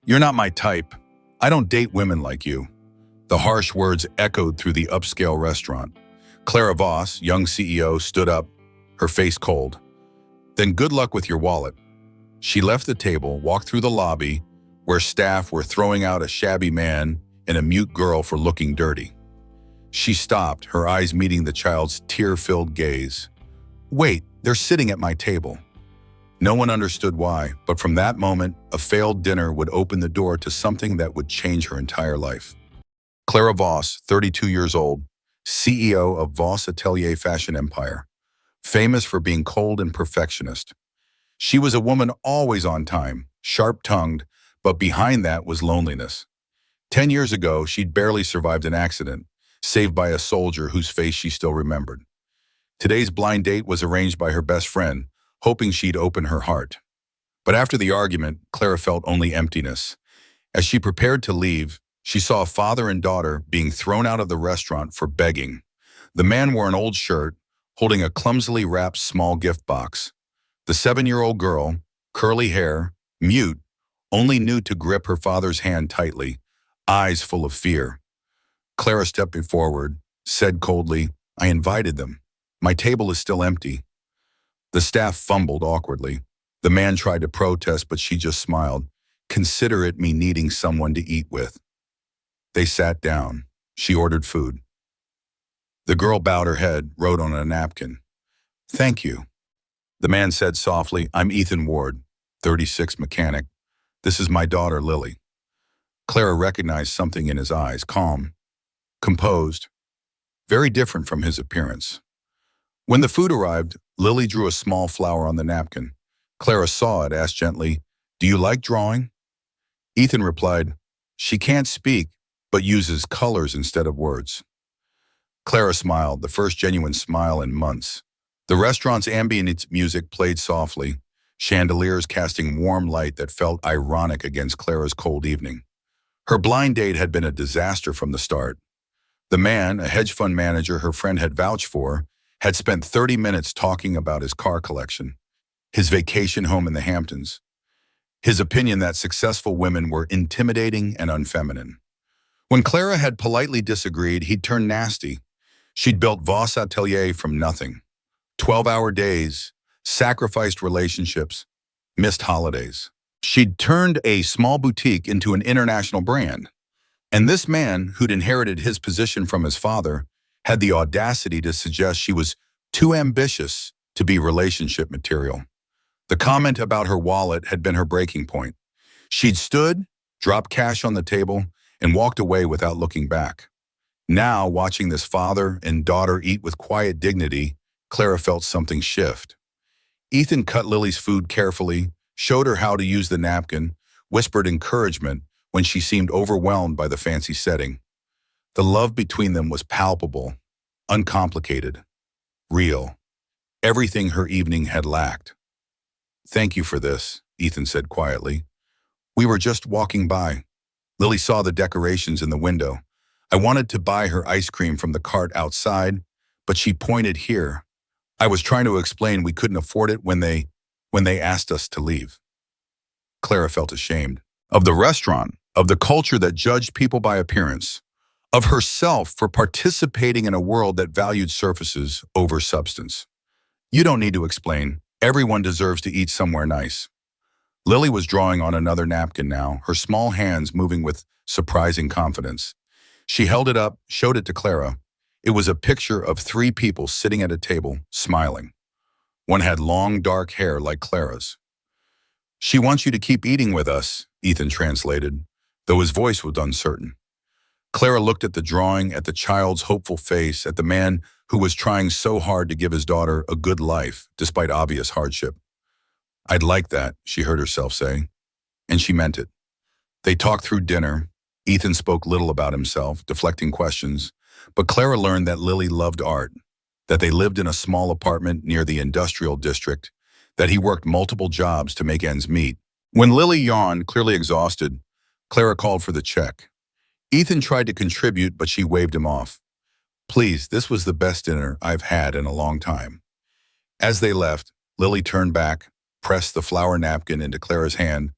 You're not my type. I don't date women like you." The harsh words echoed through the upscale restaurant. Clara Voss, young CEO, stood up, her face cold. "Then good luck with your wallet." She left the table, walked through the lobby, where staff were throwing out a shabby man and a mute girl for looking dirty. She stopped, her eyes meeting the child's tear-filled gaze. "Wait, they're sitting at my table." No one understood why, but from that moment, a failed dinner would open the door to something that would change her entire life. Clara Voss, 32 years old, CEO of Voss Atelier Fashion Empire, famous for being cold and perfectionist. She was a woman always on time, sharp-tongued, but behind that was loneliness. 10 years ago, she'd barely survived an accident, saved by a soldier whose face she still remembered. Today's blind date was arranged by her best friend, hoping she'd open her heart. But after the argument, Clara felt only emptiness. As she prepared to leave, she saw a father and daughter being thrown out of the restaurant for begging. The man wore an old shirt, holding a clumsily wrapped small gift box. The 7-year-old girl, curly hair, mute, only knew to grip her father's hand tightly, eyes full of fear. Clara stepped forward, said coldly, "I invited them. My table is still empty." The staff fumbled awkwardly. The man tried to protest, but she just smiled. "Consider it me needing someone to eat with." They sat down. She ordered food. The girl bowed her head, wrote on a napkin, "Thank you." The man said softly, "I'm Ethan Ward, 36 mechanic. This is my daughter, Lily." Clara recognized something in his eyes, calm, composed, very different from his appearance. When the food arrived, Lily drew a small flower on the napkin. Clara saw it, asked gently, "Do you like drawing?" Ethan replied, "She can't speak, but uses colors instead of words." Clara smiled, the first genuine smile in months. The restaurant's ambient music played softly, chandeliers casting warm light that felt ironic against Clara's cold evening. Her blind date had been a disaster from the start. The man, a hedge fund manager her friend had vouched for, had spent 30 minutes talking about his car collection, his vacation home in the Hamptons, his opinion that successful women were intimidating and unfeminine. When Clara had politely disagreed, he'd turned nasty. She'd built Voss Atelier from nothing. 12-hour days, sacrificed relationships, missed holidays. She'd turned a small boutique into an international brand. And this man, who'd inherited his position from his father, had the audacity to suggest she was too ambitious to be relationship material. The comment about her wallet had been her breaking point. She'd stood, dropped cash on the table, and walked away without looking back. Now, watching this father and daughter eat with quiet dignity, Clara felt something shift. Ethan cut Lily's food carefully, showed her how to use the napkin, whispered encouragement when she seemed overwhelmed by the fancy setting. The love between them was palpable, uncomplicated, real. Everything her evening had lacked. "Thank you for this," Ethan said quietly. "We were just walking by." Lily saw the decorations in the window. "I wanted to buy her ice cream from the cart outside, but she pointed here. I was trying to explain we couldn't afford it when they asked us to leave." Clara felt ashamed. Of the restaurant, of the culture that judged people by appearance, of herself for participating in a world that valued surfaces over substance. "You don't need to explain. Everyone deserves to eat somewhere nice." Lily was drawing on another napkin now, her small hands moving with surprising confidence. She held it up, showed it to Clara. It was a picture of 3 people sitting at a table, smiling. One had long, dark hair like Clara's. "She wants you to keep eating with us," Ethan translated, though his voice was uncertain. Clara looked at the drawing, at the child's hopeful face, at the man who was trying so hard to give his daughter a good life, despite obvious hardship. "I'd like that," she heard herself say, and she meant it. They talked through dinner. Ethan spoke little about himself, deflecting questions, but Clara learned that Lily loved art, that they lived in a small apartment near the industrial district, that he worked multiple jobs to make ends meet. When Lily yawned, clearly exhausted, Clara called for the check. Ethan tried to contribute, but she waved him off. "Please, this was the best dinner I've had in a long time." As they left, Lily turned back, pressed the flower napkin into Clara's hand,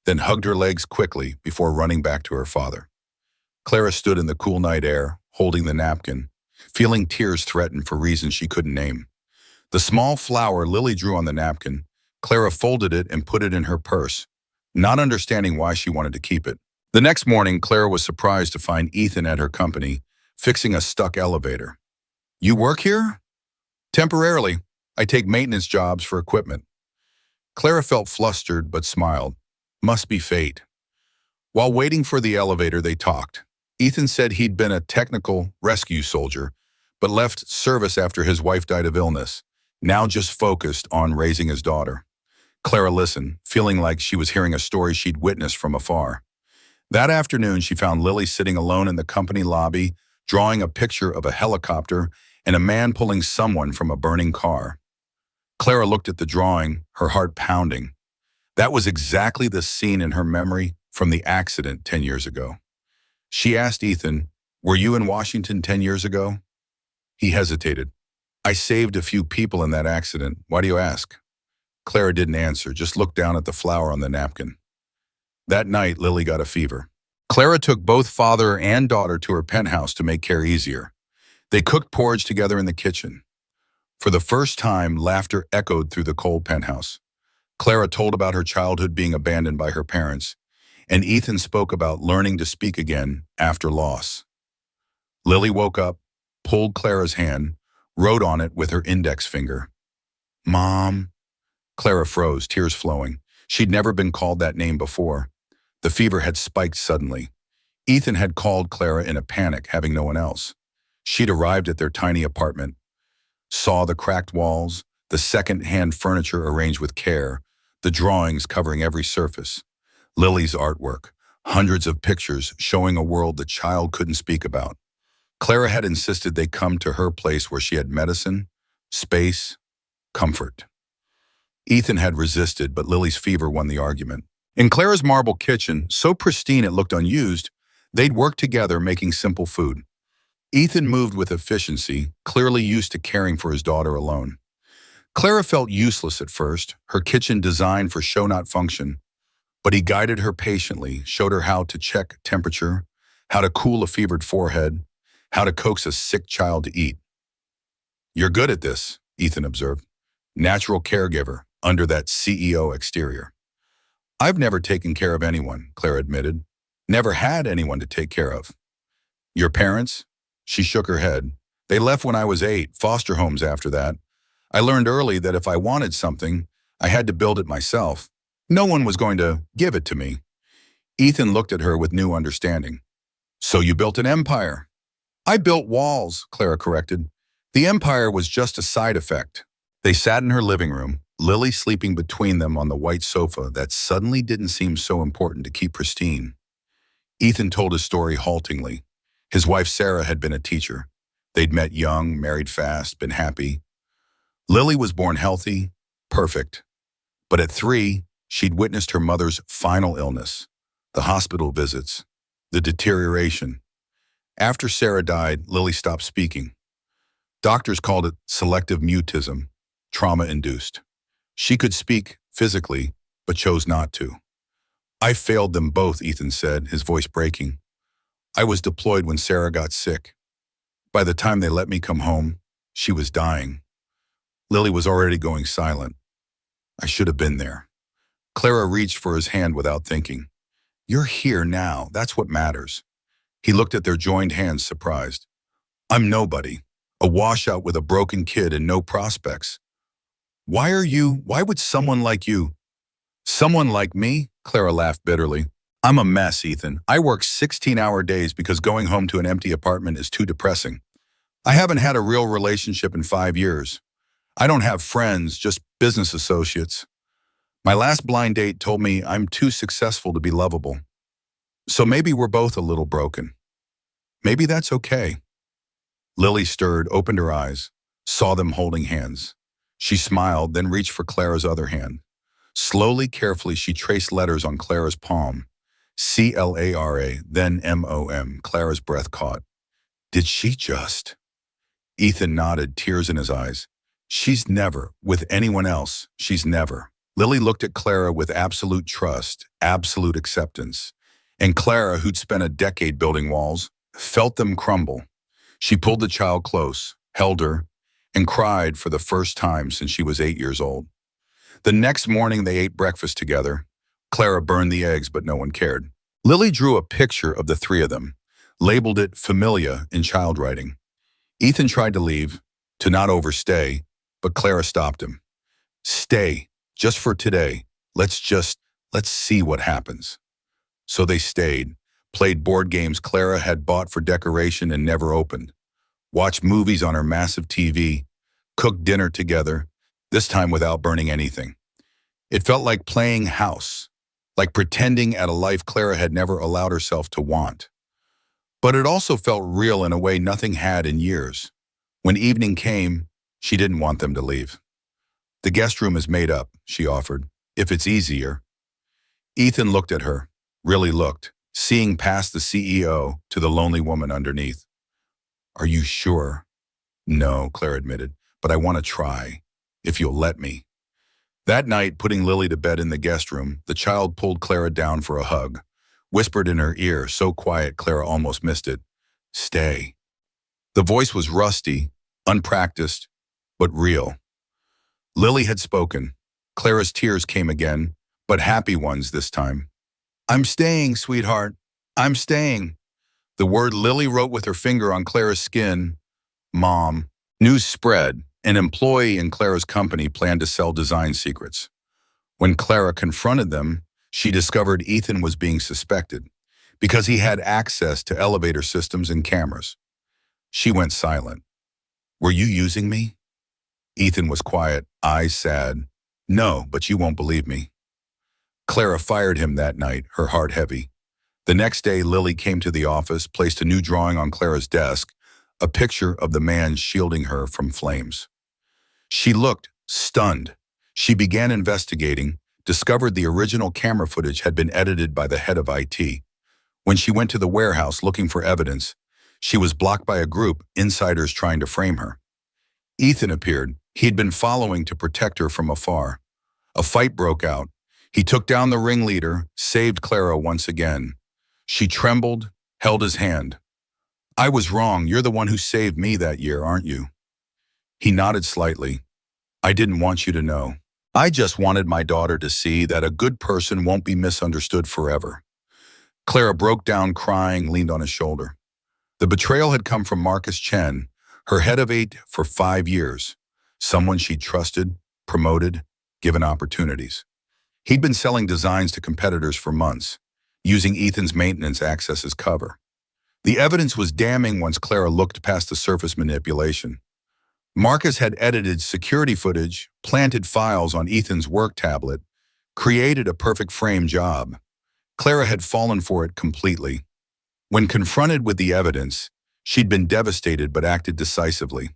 then hugged her legs quickly before running back to her father. Clara stood in the cool night air, holding the napkin, feeling tears threaten for reasons she couldn't name. The small flower Lily drew on the napkin, Clara folded it and put it in her purse, not understanding why she wanted to keep it. The next morning, Clara was surprised to find Ethan at her company, fixing a stuck elevator. "You work here?" "Temporarily. I take maintenance jobs for equipment." Clara felt flustered but smiled. Must be fate. While waiting for the elevator, they talked. Ethan said he'd been a technical rescue soldier, but left service after his wife died of illness, now just focused on raising his daughter. Clara listened, feeling like she was hearing a story she'd witnessed from afar. That afternoon, she found Lily sitting alone in the company lobby, drawing a picture of a helicopter and a man pulling someone from a burning car. Clara looked at the drawing, her heart pounding. That was exactly the scene in her memory from the accident 10 years ago. She asked Ethan, "Were you in Washington 10 years ago?" He hesitated. "I saved a few people in that accident. Why do you ask?" Clara didn't answer, just looked down at the flower on the napkin. That night, Lily got a fever. Clara took both father and daughter to her penthouse to make care easier. They cooked porridge together in the kitchen. For the first time, laughter echoed through the cold penthouse. Clara told about her childhood being abandoned by her parents, and Ethan spoke about learning to speak again after loss. Lily woke up, pulled Clara's hand, wrote on it with her index finger. "Mom." Clara froze, tears flowing. She'd never been called that name before. The fever had spiked suddenly. Ethan had called Clara in a panic, having no one else. She'd arrived at their tiny apartment, saw the cracked walls, the second-hand furniture arranged with care, the drawings covering every surface, Lily's artwork, hundreds of pictures showing a world the child couldn't speak about. Clara had insisted they come to her place where she had medicine, space, comfort. Ethan had resisted, but Lily's fever won the argument. In Clara's marble kitchen, so pristine it looked unused, they'd worked together making simple food. Ethan moved with efficiency, clearly used to caring for his daughter alone. Clara felt useless at first, her kitchen designed for show not function, but he guided her patiently, showed her how to check temperature, how to cool a fevered forehead, how to coax a sick child to eat. "You're good at this," Ethan observed. "Natural caregiver under that CEO exterior." "I've never taken care of anyone," Clara admitted. "Never had anyone to take care of." "Your parents?" She shook her head. "They left when I was 8, foster homes after that. I learned early that if I wanted something, I had to build it myself. No one was going to give it to me." Ethan looked at her with new understanding. "So you built an empire." "I built walls," Clara corrected. "The empire was just a side effect." They sat in her living room, Lily sleeping between them on the white sofa that suddenly didn't seem so important to keep pristine. Ethan told his story haltingly. His wife Sarah had been a teacher. They'd met young, married fast, been happy. Lily was born healthy, perfect. But at 3, she'd witnessed her mother's final illness, the hospital visits, the deterioration. After Sarah died, Lily stopped speaking. Doctors called it selective mutism, trauma-induced. She could speak physically, but chose not to. "I failed them both," Ethan said, his voice breaking. "I was deployed when Sarah got sick. By the time they let me come home, she was dying." Lily was already going silent. "I should have been there." Clara reached for his hand without thinking. "You're here now, that's what matters." He looked at their joined hands, surprised. "I'm nobody, a washout with a broken kid and no prospects. Why would someone like you?" "Someone like me?" Clara laughed bitterly. "I'm a mess, Ethan. I work 16-hour days because going home to an empty apartment is too depressing. I haven't had a real relationship in 5 years. I don't have friends, just business associates. My last blind date told me I'm too successful to be lovable. So maybe we're both a little broken. Maybe that's okay." Lily stirred, opened her eyes, saw them holding hands. She smiled, then reached for Clara's other hand. Slowly, carefully, she traced letters on Clara's palm. Clara, then MOM. Clara's breath caught. Did she just? Ethan nodded, tears in his eyes. "She's never, with anyone else, she's never." Lily looked at Clara with absolute trust, absolute acceptance. And Clara, who'd spent a decade building walls, felt them crumble. She pulled the child close, held her, and cried for the first time since she was 8 years old. The next morning they ate breakfast together. Clara burned the eggs, but no one cared. Lily drew a picture of the three of them, labeled it Familia in child writing. Ethan tried to leave, to not overstay, but Clara stopped him. Stay, just for today. Let's see what happens. So they stayed, played board games Clara had bought for decoration and never opened, watched movies on her massive TV, cooked dinner together, this time without burning anything. It felt like playing house, like pretending at a life Clara had never allowed herself to want. But it also felt real in a way nothing had in years. When evening came, she didn't want them to leave. The guest room is made up, she offered, if it's easier. Ethan looked at her, really looked, seeing past the CEO to the lonely woman underneath. Are you sure? No, Claire admitted, but I want to try, if you'll let me. That night, putting Lily to bed in the guest room, the child pulled Clara down for a hug, whispered in her ear, so quiet Clara almost missed it. Stay. The voice was rusty, unpracticed, but real. Lily had spoken. Clara's tears came again, but happy ones this time. I'm staying, sweetheart. I'm staying. The word Lily wrote with her finger on Clara's skin. Mom. News spread. An employee in Clara's company planned to sell design secrets. When Clara confronted them, she discovered Ethan was being suspected because he had access to elevator systems and cameras. She went silent. Were you using me? Ethan was quiet, eyes sad. No, but you won't believe me. Clara fired him that night, her heart heavy. The next day, Lily came to the office, placed a new drawing on Clara's desk, a picture of the man shielding her from flames. She looked stunned. She began investigating, discovered the original camera footage had been edited by the head of IT. When she went to the warehouse looking for evidence, she was blocked by a group, insiders trying to frame her. Ethan appeared. He'd been following to protect her from afar. A fight broke out. He took down the ringleader, saved Clara once again. She trembled, held his hand. I was wrong. You're the one who saved me that year, aren't you? He nodded slightly. I didn't want you to know. I just wanted my daughter to see that a good person won't be misunderstood forever. Clara broke down crying, leaned on his shoulder. The betrayal had come from Marcus Chen, her head of 8 for 5 years, someone she'd trusted, promoted, given opportunities. He'd been selling designs to competitors for months, using Ethan's maintenance access as cover. The evidence was damning once Clara looked past the surface manipulation. Marcus had edited security footage, planted files on Ethan's work tablet, created a perfect frame job. Clara had fallen for it completely. When confronted with the evidence, she'd been devastated but acted decisively.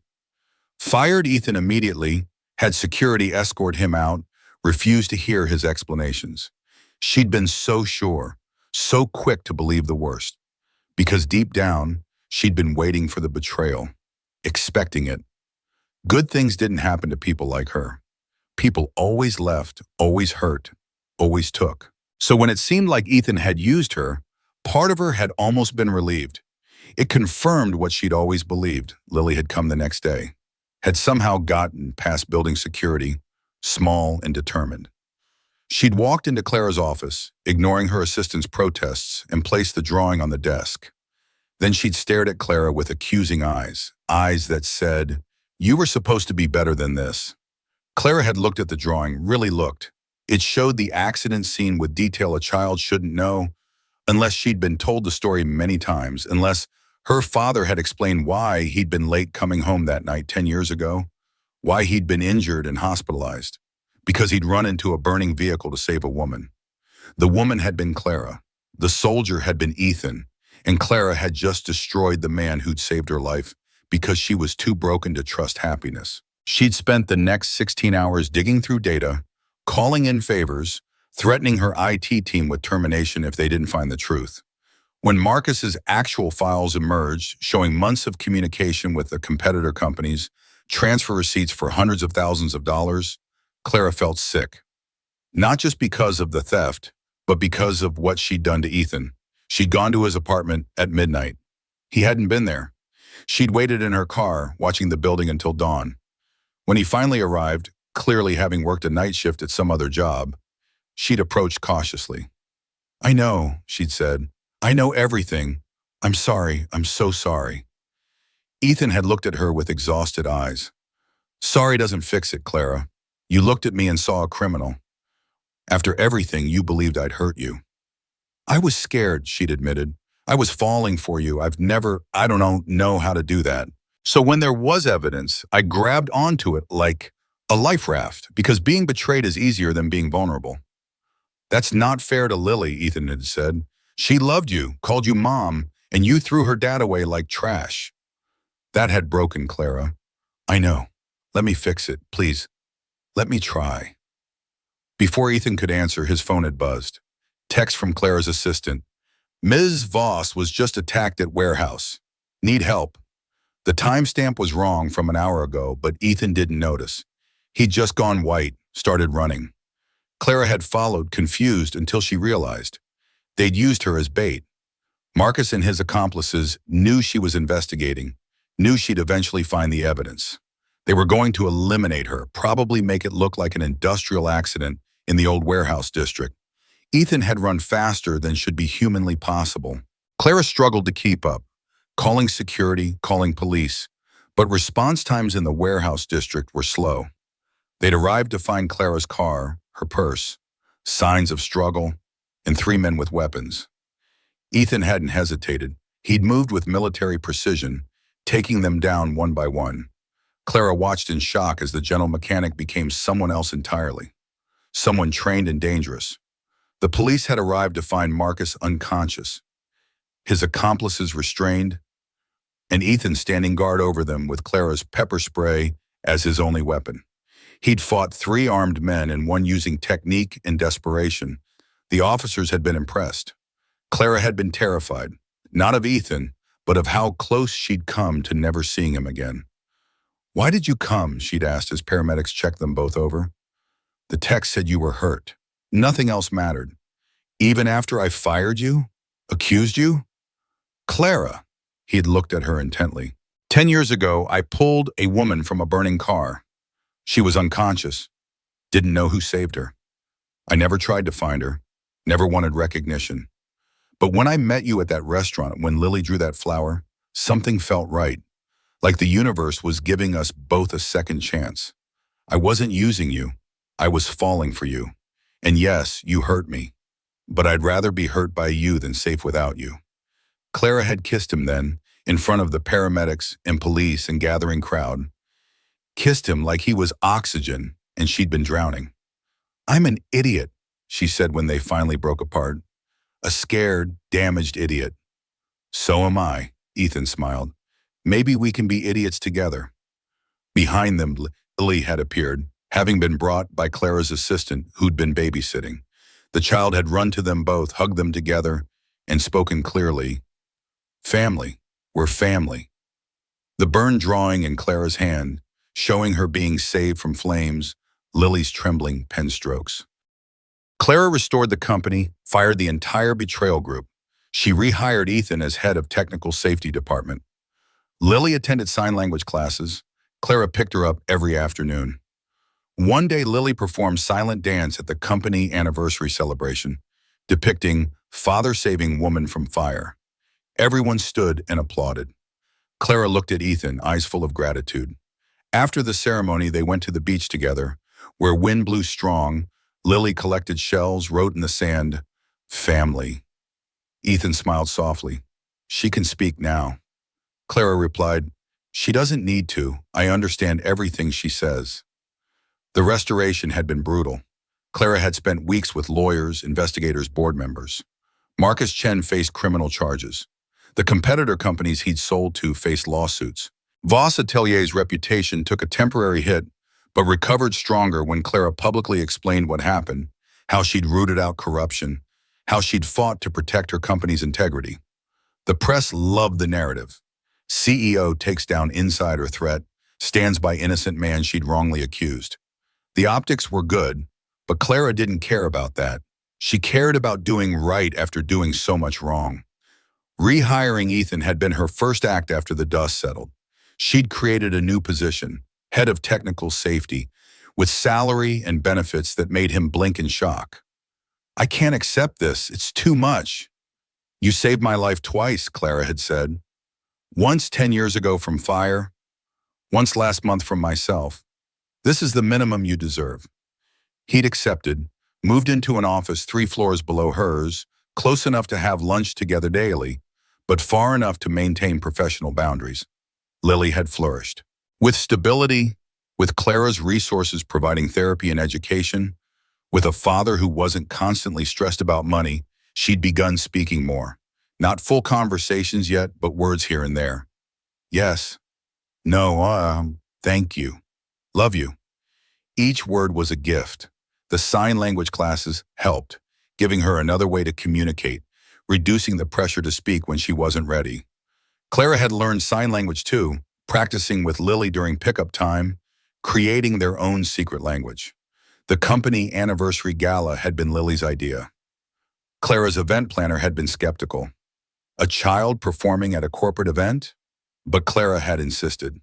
Fired Ethan immediately, had security escort him out, refused to hear his explanations. She'd been so sure, so quick to believe the worst. Because deep down, she'd been waiting for the betrayal, expecting it. Good things didn't happen to people like her. People always left, always hurt, always took. So when it seemed like Ethan had used her, part of her had almost been relieved. It confirmed what she'd always believed. Lily had come the next day, had somehow gotten past building security, small and determined. She'd walked into Clara's office, ignoring her assistant's protests, and placed the drawing on the desk. Then she'd stared at Clara with accusing eyes, eyes that said, "You were supposed to be better than this." Clara had looked at the drawing, really looked. It showed the accident scene with detail a child shouldn't know, unless she'd been told the story many times, unless her father had explained why he'd been late coming home that night 10 years ago, why he'd been injured and hospitalized, because he'd run into a burning vehicle to save a woman. The woman had been Clara. The soldier had been Ethan, and Clara had just destroyed the man who'd saved her life because she was too broken to trust happiness. She'd spent the next 16 hours digging through data, calling in favors, threatening her IT team with termination if they didn't find the truth. When Marcus's actual files emerged, showing months of communication with the competitor companies, transfer receipts for hundreds of thousands of dollars, Clara felt sick. Not just because of the theft, but because of what she'd done to Ethan. She'd gone to his apartment at midnight. He hadn't been there. She'd waited in her car, watching the building until dawn. When he finally arrived, clearly having worked a night shift at some other job, she'd approached cautiously. "I know," she'd said. "I know everything. I'm sorry. I'm so sorry." Ethan had looked at her with exhausted eyes. "Sorry doesn't fix it, Clara. You looked at me and saw a criminal. After everything, you believed I'd hurt you." "I was scared," she'd admitted. "I was falling for you. I don't know how to do that. So when there was evidence, I grabbed onto it like a life raft, because being betrayed is easier than being vulnerable." "That's not fair to Lily," Ethan had said. "She loved you, called you mom, and you threw her dad away like trash." That had broken Clara. "I know. Let me fix it, please. Let me try." Before Ethan could answer, his phone had buzzed. Text from Clara's assistant. "Ms. Voss was just attacked at warehouse. Need help." The timestamp was wrong from an hour ago, but Ethan didn't notice. He'd just gone white, started running. Clara had followed, confused, until she realized. They'd used her as bait. Marcus and his accomplices knew she was investigating, knew she'd eventually find the evidence. They were going to eliminate her, probably make it look like an industrial accident in the old warehouse district. Ethan had run faster than should be humanly possible. Clara struggled to keep up, calling security, calling police, but response times in the warehouse district were slow. They'd arrived to find Clara's car, her purse, signs of struggle, and 3 men with weapons. Ethan hadn't hesitated. He'd moved with military precision, taking them down one by one. Clara watched in shock as the general mechanic became someone else entirely, someone trained and dangerous. The police had arrived to find Marcus unconscious, his accomplices restrained, and Ethan standing guard over them with Clara's pepper spray as his only weapon. He'd fought 3 armed men and one using technique and desperation. The officers had been impressed. Clara had been terrified, not of Ethan, but of how close she'd come to never seeing him again. "Why did you come?" she'd asked as paramedics checked them both over. "The text said you were hurt. Nothing else mattered. Even after I fired you? Accused you?" "Clara," he had looked at her intently. 10 years ago, I pulled a woman from a burning car. She was unconscious. Didn't know who saved her. I never tried to find her. Never wanted recognition. But when I met you at that restaurant, when Lily drew that flower, something felt right. Like the universe was giving us both a second chance. I wasn't using you. I was falling for you. And yes, you hurt me. But I'd rather be hurt by you than safe without you." Clara had kissed him then, in front of the paramedics and police and gathering crowd. Kissed him like he was oxygen and she'd been drowning. "I'm an idiot," she said when they finally broke apart. "A scared, damaged idiot." "So am I," Ethan smiled. "Maybe we can be idiots together." Behind them, Lily had appeared, having been brought by Clara's assistant who'd been babysitting. The child had run to them both, hugged them together, and spoken clearly. "Family. We're family." The burn drawing in Clara's hand, showing her being saved from flames, Lily's trembling pen strokes. Clara restored the company, fired the entire Betrayal group. She rehired Ethan as head of technical safety department. Lily attended sign language classes. Clara picked her up every afternoon. One day, Lily performed silent dance at the company anniversary celebration, depicting father saving woman from fire. Everyone stood and applauded. Clara looked at Ethan, eyes full of gratitude. After the ceremony, they went to the beach together, where wind blew strong. Lily collected shells, wrote in the sand, "Family." Ethan smiled softly. "She can speak now." Clara replied, "She doesn't need to. I understand everything she says." The restoration had been brutal. Clara had spent weeks with lawyers, investigators, board members. Marcus Chen faced criminal charges. The competitor companies he'd sold to faced lawsuits. Voss Atelier's reputation took a temporary hit, but recovered stronger when Clara publicly explained what happened, how she'd rooted out corruption, how she'd fought to protect her company's integrity. The press loved the narrative. CEO takes down insider threat, stands by innocent man she'd wrongly accused. The optics were good, But Clara didn't care about that. She cared about doing right after doing so much wrong. Rehiring Ethan had been her first act after the dust settled. She'd created a new position, head of technical safety, with salary and benefits that made him blink in shock. "I can't accept this. It's too much." "You saved my life twice," Clara had said. "Once 10 years ago from fire, once last month from myself. This is the minimum you deserve." He'd accepted, moved into an office 3 floors below hers, close enough to have lunch together daily, but far enough to maintain professional boundaries. Lily had flourished. With stability, with Clara's resources providing therapy and education, with a father who wasn't constantly stressed about money, she'd begun speaking more. Not full conversations yet, but words here and there. "Yes. No, thank you. Love you." Each word was a gift. The sign language classes helped, giving her another way to communicate, reducing the pressure to speak when she wasn't ready. Clara had learned sign language too, practicing with Lily during pickup time, creating their own secret language. The company anniversary gala had been Lily's idea. Clara's event planner had been skeptical. A child performing at a corporate event? But Clara had insisted.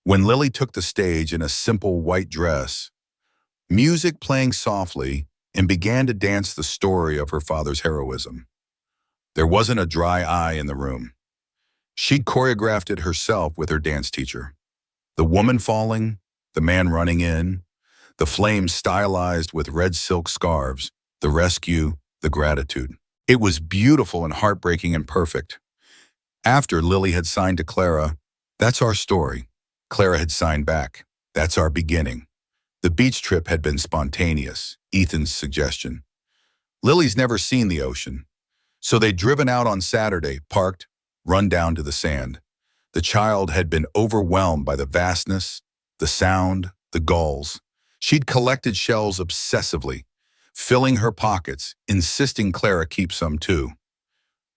When Lily took the stage in a simple white dress, music playing softly, and began to dance the story of her father's heroism, there wasn't a dry eye in the room. She'd choreographed it herself with her dance teacher. The woman falling, the man running in, the flames stylized with red silk scarves, the rescue, the gratitude. It was beautiful and heartbreaking and perfect. After Lily had signed to Clara, "That's our story," Clara had signed back, "That's our beginning." The beach trip had been spontaneous, Ethan's suggestion. Lily's never seen the ocean, so they'd driven out on Saturday, parked, run down to the sand. The child had been overwhelmed by the vastness, the sound, the gulls. She'd collected shells obsessively, filling her pockets, insisting Clara keep some too.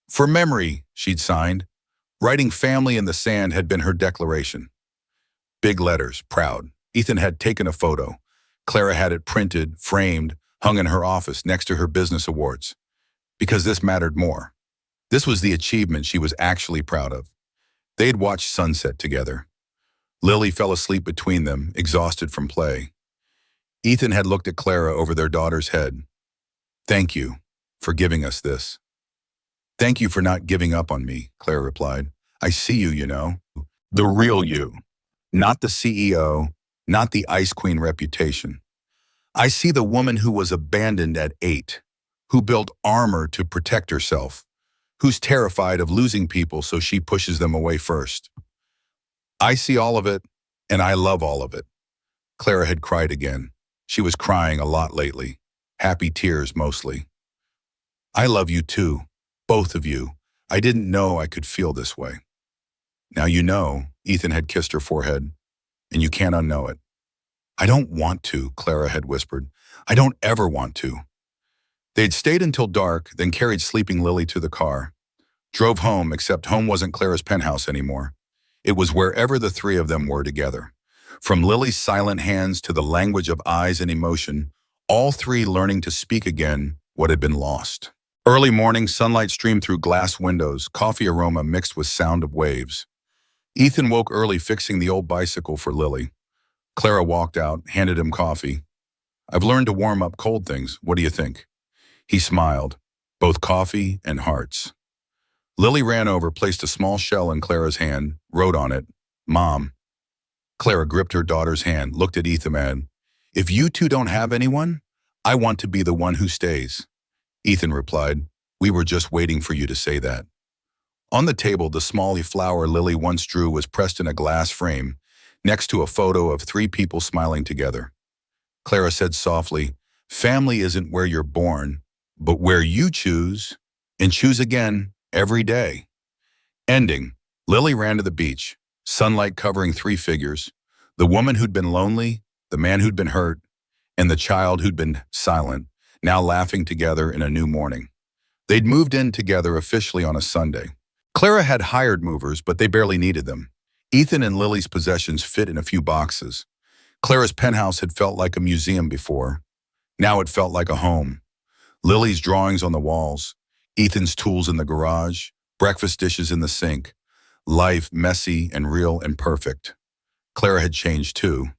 "For memory," she'd signed. Writing family in the sand had been her declaration. Big letters, proud. Ethan had taken a photo. Clara had it printed, framed, hung in her office next to her business awards. Because this mattered more. This was the achievement she was actually proud of. They'd watched sunset together. Lily fell asleep between them, exhausted from play. Ethan had looked at Clara over their daughter's head. "Thank you for giving us this." "Thank you for not giving up on me," Clara replied. "I see you, you know. The real you. Not the CEO, not the Ice Queen reputation. I see the woman who was abandoned at 8, who built armor to protect herself, who's terrified of losing people so she pushes them away first. I see all of it, and I love all of it." Clara had cried again. She was crying a lot lately, happy tears mostly. "I love you too, both of you. I didn't know I could feel this way." "Now you know," Ethan had kissed her forehead, "and you can't unknow it." "I don't want to," Clara had whispered. "I don't ever want to." They'd stayed until dark, then carried sleeping Lily to the car. Drove home, except home wasn't Clara's penthouse anymore. It was wherever the 3 of them were together. From Lily's silent hands to the language of eyes and emotion, all 3 learning to speak again what had been lost. Early morning, sunlight streamed through glass windows, coffee aroma mixed with sound of waves. Ethan woke early fixing the old bicycle for Lily. Clara walked out, handed him coffee. "I've learned to warm up cold things. What do you think?" He smiled, both coffee and hearts. Lily ran over, placed a small shell in Clara's hand, wrote on it, "Mom." Clara gripped her daughter's hand, looked at Ethan and, "If you two don't have anyone, I want to be the one who stays." Ethan replied, "We were just waiting for you to say that." On the table, the small flower Lily once drew was pressed in a glass frame, next to a photo of 3 people smiling together. Clara said softly, "Family isn't where you're born, but where you choose, and choose again every day." Ending, Lily ran to the beach, sunlight covering 3 figures, the woman who'd been lonely, the man who'd been hurt, and the child who'd been silent, now laughing together in a new morning. They'd moved in together officially on a Sunday. Clara had hired movers, but they barely needed them. Ethan and Lily's possessions fit in a few boxes. Clara's penthouse had felt like a museum before. Now it felt like a home. Lily's drawings on the walls, Ethan's tools in the garage, breakfast dishes in the sink. Life messy and real and perfect. Clara had changed too.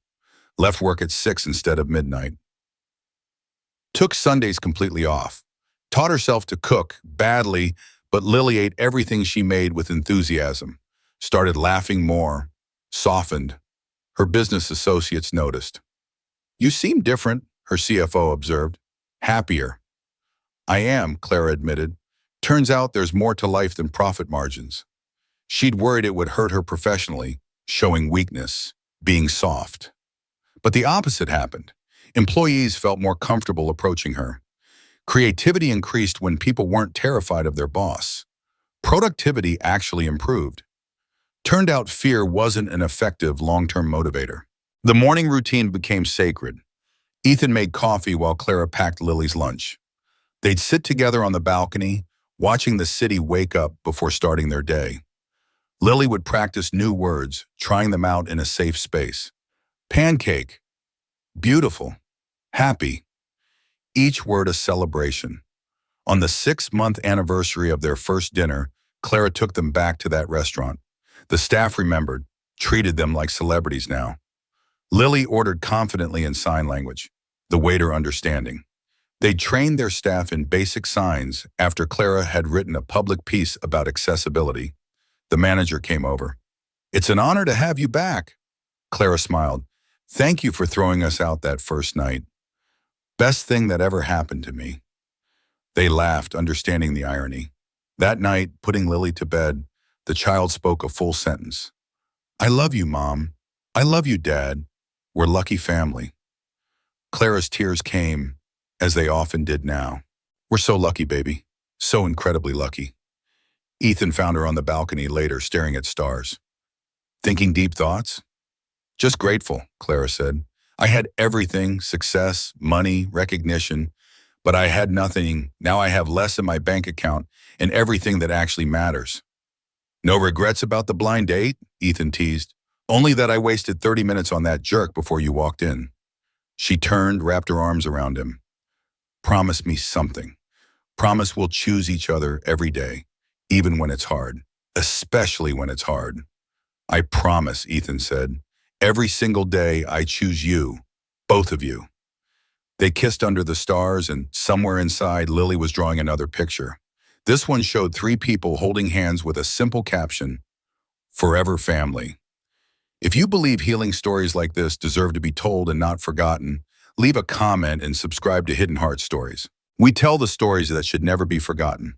Left work at 6 instead of midnight. Took Sundays completely off. Taught herself to cook, badly, but Lily ate everything she made with enthusiasm. Started laughing more. Softened. Her business associates noticed. "You seem different," her CFO observed. "Happier." "I am," Clara admitted. "Turns out there's more to life than profit margins." She'd worried it would hurt her professionally, showing weakness, being soft. But the opposite happened. Employees felt more comfortable approaching her. Creativity increased when people weren't terrified of their boss. Productivity actually improved. Turned out fear wasn't an effective long-term motivator. The morning routine became sacred. Ethan made coffee while Clara packed Lily's lunch. They'd sit together on the balcony, watching the city wake up before starting their day. Lily would practice new words, trying them out in a safe space. Pancake. Beautiful. Happy. Each word a celebration. On the 6-month anniversary of their first dinner, Clara took them back to that restaurant. The staff remembered, treated them like celebrities now. Lily ordered confidently in sign language, the waiter understanding. They trained their staff in basic signs after Clara had written a public piece about accessibility. The manager came over. "It's an honor to have you back." Clara smiled. "Thank you for throwing us out that first night. Best thing that ever happened to me." They laughed, understanding the irony. That night, putting Lily to bed, the child spoke a full sentence. "I love you, Mom. I love you, Dad. We're lucky family." Clara's tears came, as they often did now. "We're so lucky, baby. So incredibly lucky." Ethan found her on the balcony later, staring at stars. "Thinking deep thoughts?" "Just grateful," Clara said. "I had everything, success, money, recognition, but I had nothing. Now I have less in my bank account and everything that actually matters." "No regrets about the blind date?" Ethan teased. "Only that I wasted 30 minutes on that jerk before you walked in." She turned, wrapped her arms around him. "Promise me something. Promise we'll choose each other every day, even when it's hard, especially when it's hard." "I promise," Ethan said. "Every single day I choose you, both of you." They kissed under the stars, and somewhere inside, Lily was drawing another picture. This one showed 3 people holding hands with a simple caption, "Forever Family." If you believe healing stories like this deserve to be told and not forgotten, leave a comment and subscribe to Hidden Heart Stories. We tell the stories that should never be forgotten.